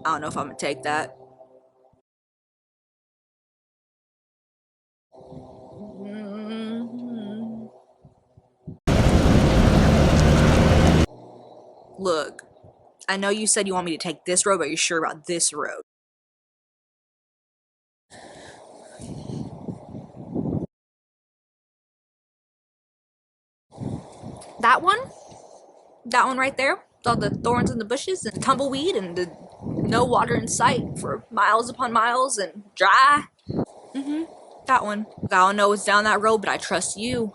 I don't know if I'm gonna take that. Mhm. Look, I know you said you want me to take this road, but you're sure about this road? That one? That one right there? With all the thorns and the bushes and tumbleweed and the no water in sight for miles upon miles and dry? Mm-hmm. That one. I don't know what's down that road, but I trust you.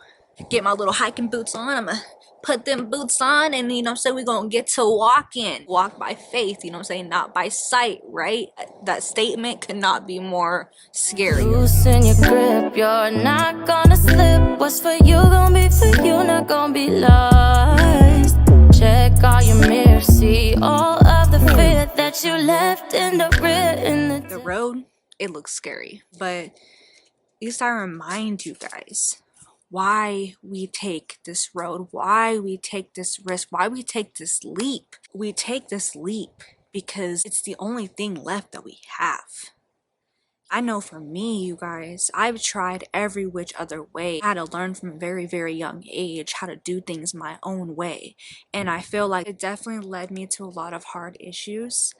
Get my little hiking boots on. I'm gonna put them boots on, and you know what I'm saying, we're gonna get to walking. Walk by faith, you know what I'm saying, not by sight, right? That statement could not be more scary. Loosen your grip, you're not gonna slip. What's for you gonna be for you, not gonna be lost. Check all your mirrors, see all of the fear that you left in the rear. The road, it looks scary, but at least I remind you guys why we take this road, why we take this risk, why we take this leap. We take this leap because it's the only thing left that we have. I know for me, you guys, I've tried every which other way. I had to learn from a very, very young age how to do things my own way. And I feel like it definitely led me to a lot of hard issues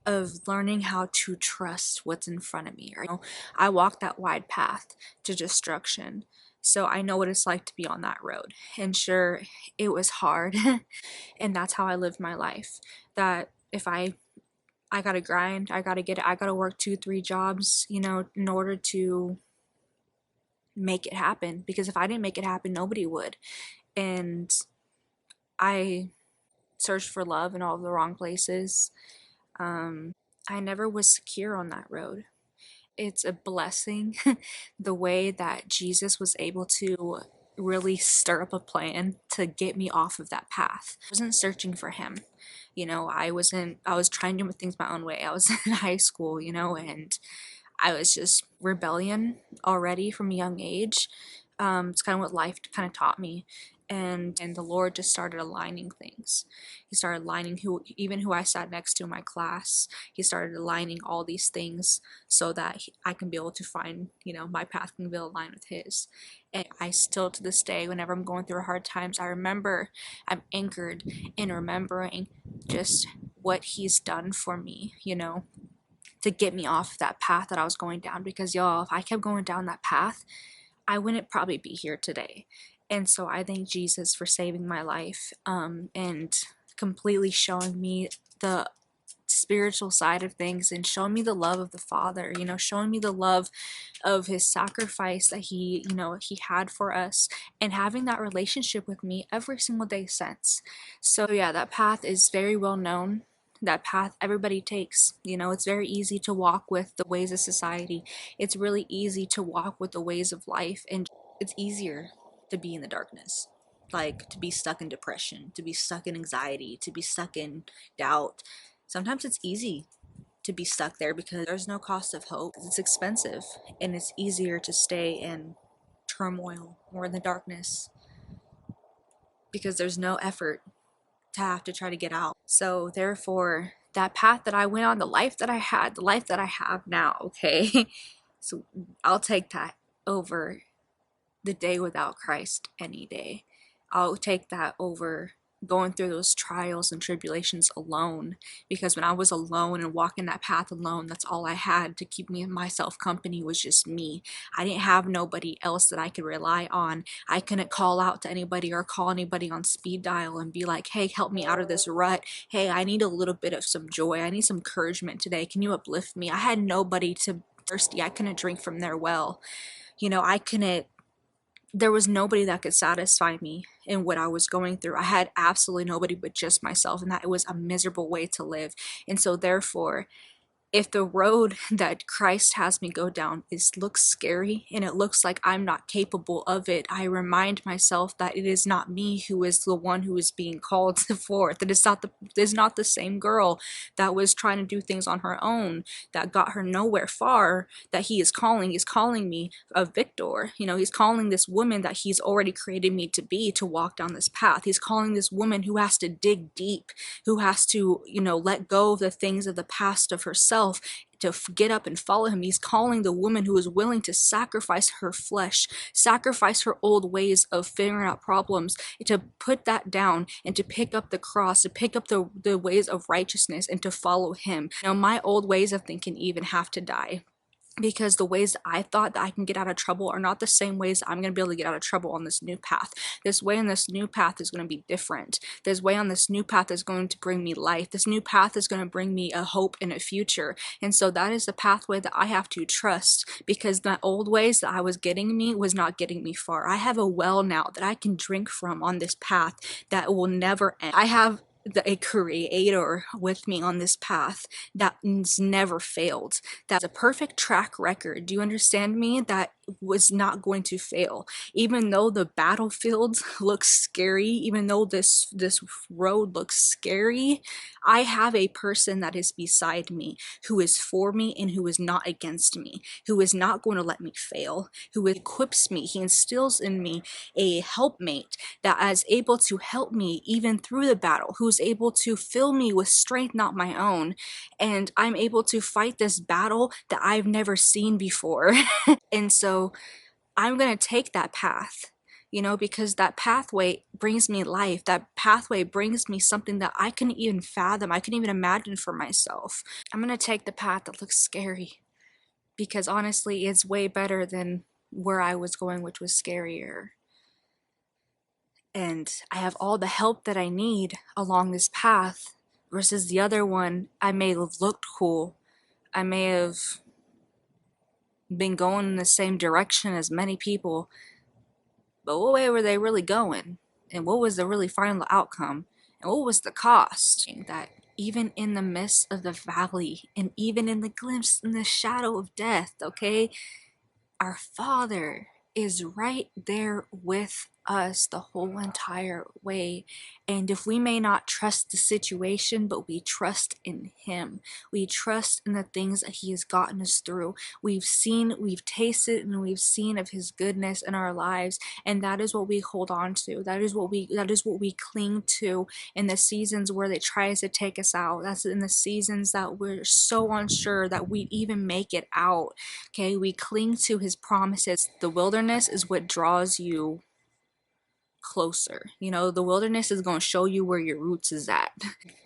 of learning how to trust what's in front of me. You know, I walked that wide path to destruction. So I know what it's like to be on that road. And sure, it was hard. And that's how I lived my life. That if I gotta grind, I gotta get it, I gotta work 2, 3 jobs, you know, in order to make it happen. Because if I didn't make it happen, nobody would. And I searched for love in all the wrong places. I never was secure on that road. It's a blessing the way that Jesus was able to really stir up a plan to get me off of that path. I wasn't searching for him. You know, I was trying to do things my own way. I was in high school, you know, and I was just rebellion already from a young age. It's kind of what life kind of taught me, and the Lord just started aligning things. He started aligning who I sat next to in my class. He started aligning all these things so that I can be able to find, you know, my path can be aligned with His. And I still to this day, whenever I'm going through hard times, I'm anchored in remembering just what He's done for me, you know, to get me off that path that I was going down. Because y'all, if I kept going down that path, I wouldn't probably be here today. And so I thank Jesus for saving my life, and completely showing me the spiritual side of things and showing me the love of the Father, you know, showing me the love of His sacrifice that He, you know, He had for us, and having that relationship with me every single day since. So yeah, that path is very well known. That path everybody takes, you know, it's very easy to walk with the ways of society. It's really easy to walk with the ways of life, and it's easier to be in the darkness, like to be stuck in depression, to be stuck in anxiety, to be stuck in doubt. Sometimes it's easy to be stuck there because there's no cost of hope. It's expensive, and it's easier to stay in turmoil or in the darkness because there's no effort to have to try to get out. So therefore, that path that I went on, the life that I had, the life that I have now, okay? So I'll take that over the day without Christ any day. I'll take that over going through those trials and tribulations alone, because when I was alone and walking that path alone, that's all I had to keep me and myself company was just me. I didn't have nobody else that I could rely on. I couldn't call out to anybody or call anybody on speed dial and be like, hey, help me out of this rut. Hey, I need a little bit of some joy. I need some encouragement today. Can you uplift me? I had nobody to thirsty. I couldn't drink from their well. You know, I couldn't there was nobody that could satisfy me in what I was going through. I had absolutely nobody but just myself, and that it was a miserable way to live. And so therefore, if the road that Christ has me go down looks scary and it looks like I'm not capable of it, I remind myself that it is not me who is the one who is being called forth. That it's not the same girl that was trying to do things on her own that got her nowhere far that he is calling. He's calling me a victor. He's calling this woman that he's already created me to be to walk down this path. He's calling this woman who has to dig deep, who has to, let go of the things of the past of herself to get up and follow him. He's calling the woman who is willing to sacrifice her flesh, sacrifice her old ways of figuring out problems, to put that down and to pick up the cross, to pick up the ways of righteousness and to follow him. My old ways of thinking even have to die, because the ways that I thought that I can get out of trouble are not the same ways I'm going to be able to get out of trouble on this new path. This way on this new path is going to be different. This way on this new path is going to bring me life. This new path is going to bring me a hope and a future. And so that is the pathway that I have to trust, because the old ways that I was getting me was not getting me far. I have a well now that I can drink from on this path that will never end. I have a creator with me on this path that's never failed, that's a perfect track record. Do you understand me? That was not going to fail. Even though the battlefield looks scary, even though this road looks scary, I have a person that is beside me, who is for me and who is not against me, who is not going to let me fail, who equips me. He instills in me a helpmate that is able to help me even through the battle, who's able to fill me with strength not my own, and I'm able to fight this battle that I've never seen before. And so I'm going to take that path, because that pathway brings me life. That pathway brings me something that I couldn't even fathom, I couldn't even imagine for myself. I'm going to take the path that looks scary, because honestly, it's way better than where I was going, which was scarier. And I have all the help that I need along this path, versus the other one. I may have looked cool, I may have been going in the same direction as many people, but what way were they really going? And what was the really final outcome? And what was the cost? That even in the midst of the valley, and even in the glimpse in the shadow of death, okay, our Father is right there with us the whole entire way. And if we may not trust the situation, but we trust in him, we trust in the things that he has gotten us through. We've seen, we've tasted, and we've seen of his goodness in our lives, and that is what we hold on to. That is what we cling to in the seasons where it tries to take us out. That's in the seasons that we're so unsure that we even make it out. Okay, we cling to his promises. The wilderness is what draws you closer. The wilderness is going to show you where your roots is at.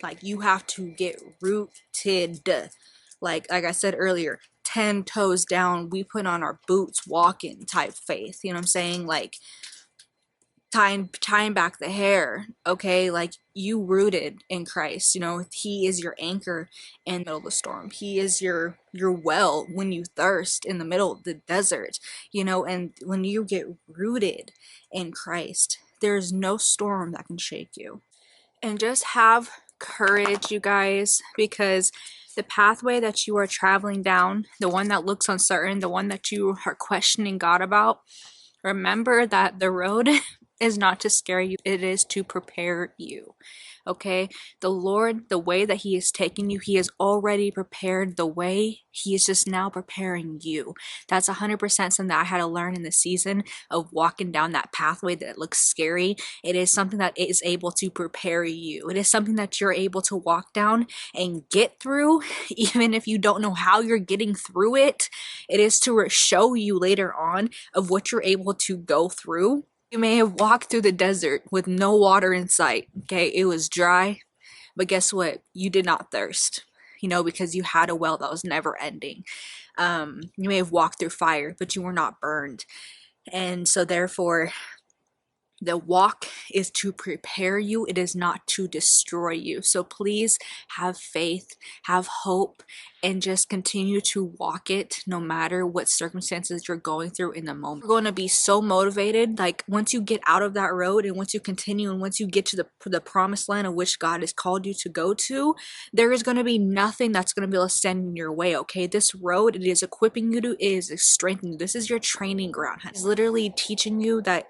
Like, you have to get rooted. Like I said earlier, 10 toes down, we put on our boots, walking type faith. You know what I'm saying? Like, tying back the hair, okay? Like, you rooted in Christ. He is your anchor in the middle of the storm. He is your well when you thirst in the middle of the desert. And when you get rooted in Christ, there's no storm that can shake you. And just have courage, you guys, because the pathway that you are traveling down, the one that looks uncertain, the one that you are questioning God about, remember that the road is not to scare you, it is to prepare you. Okay, the Lord, the way that he is taking you, he has already prepared the way. He is just now preparing you. That's 100% something that I had to learn in the season of walking down that pathway that looks scary. It is something that is able to prepare you. It is something that you're able to walk down and get through, even if you don't know how you're getting through it. It is to show you later on of what you're able to go through. You may have walked through the desert with no water in sight, okay? It was dry, but guess what? You did not thirst, because you had a well that was never ending. You may have walked through fire, but you were not burned. And so therefore, The walk is to prepare you, it is not to destroy you. So please have faith, have hope, and just continue to walk it no matter what circumstances you're going through in the moment. You're going to be so motivated. Like once you get out of that road and once you continue and once you get to the promised land of which God has called you to go to, there is going to be nothing that's going to be able to stand in your way, okay? This road, it is equipping you to, it is strengthening you. This is your training ground. It's literally teaching you that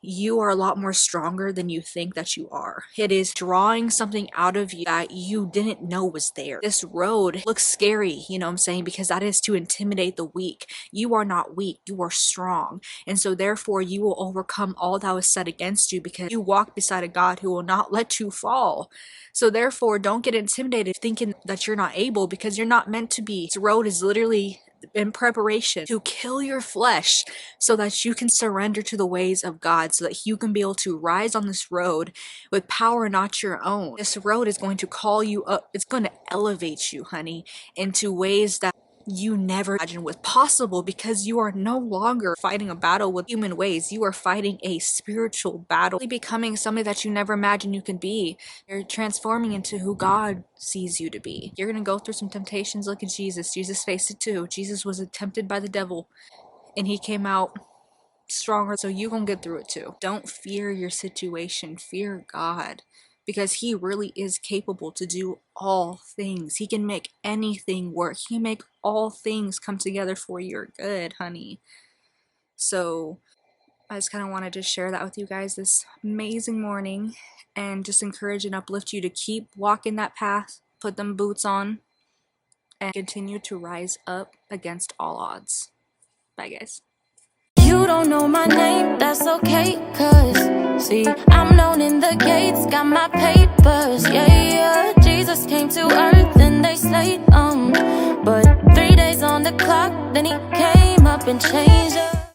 you are a lot more stronger than you think that you are. It is drawing something out of you that you didn't know was there. This road looks scary, you know what I'm saying? Because that is to intimidate the weak. You are not weak, you are strong. And so therefore you will overcome all that was set against you because you walk beside a God who will not let you fall. So therefore don't get intimidated thinking that you're not able because you're not meant to be. This road is literally in preparation to kill your flesh so that you can surrender to the ways of God, so that you can be able to rise on this road with power not your own. This road is going to call you up. It's going to elevate you, honey, into ways that you never imagined was possible because you are no longer fighting a battle with human ways. You are fighting a spiritual battle, becoming somebody that you never imagined you could be. You're transforming into who God sees you to be. You're going to go through some temptations. Look at Jesus. Jesus faced it too. Jesus was tempted by the devil and he came out stronger, so you gonna get through it too. Don't fear your situation, fear God, because he really is capable to do all things. He can make anything work. He can make all things come together for your good, honey. So I just kind of wanted to share that with you guys this amazing morning and just encourage and uplift you to keep walking that path, put them boots on, and continue to rise up against all odds. Bye guys. You don't know my name, that's okay, cause see, I'm known in the gates, got my papers, yeah. Jesus came to earth and they slayed, but 3 days on the clock, then he came up and changed us.